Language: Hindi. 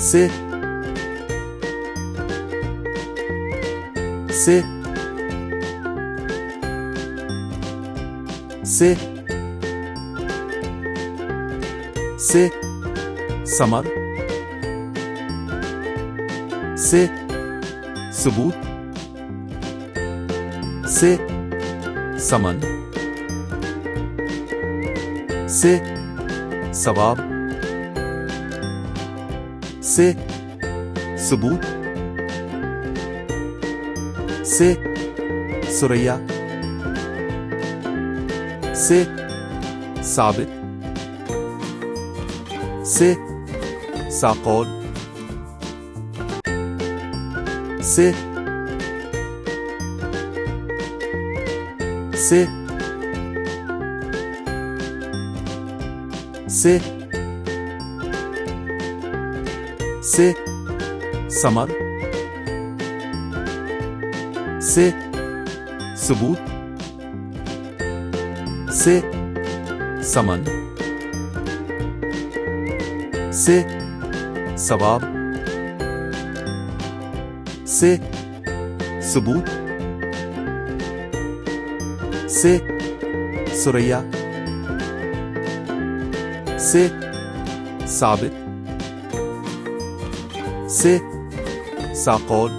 से से से से समर से सबूत से समन से सवाब से सबूत से सुरैया से साबित से साकौल से से से से समर से सबूत से समन से सवाब से सबूत से सुरैया से साबित से साकौल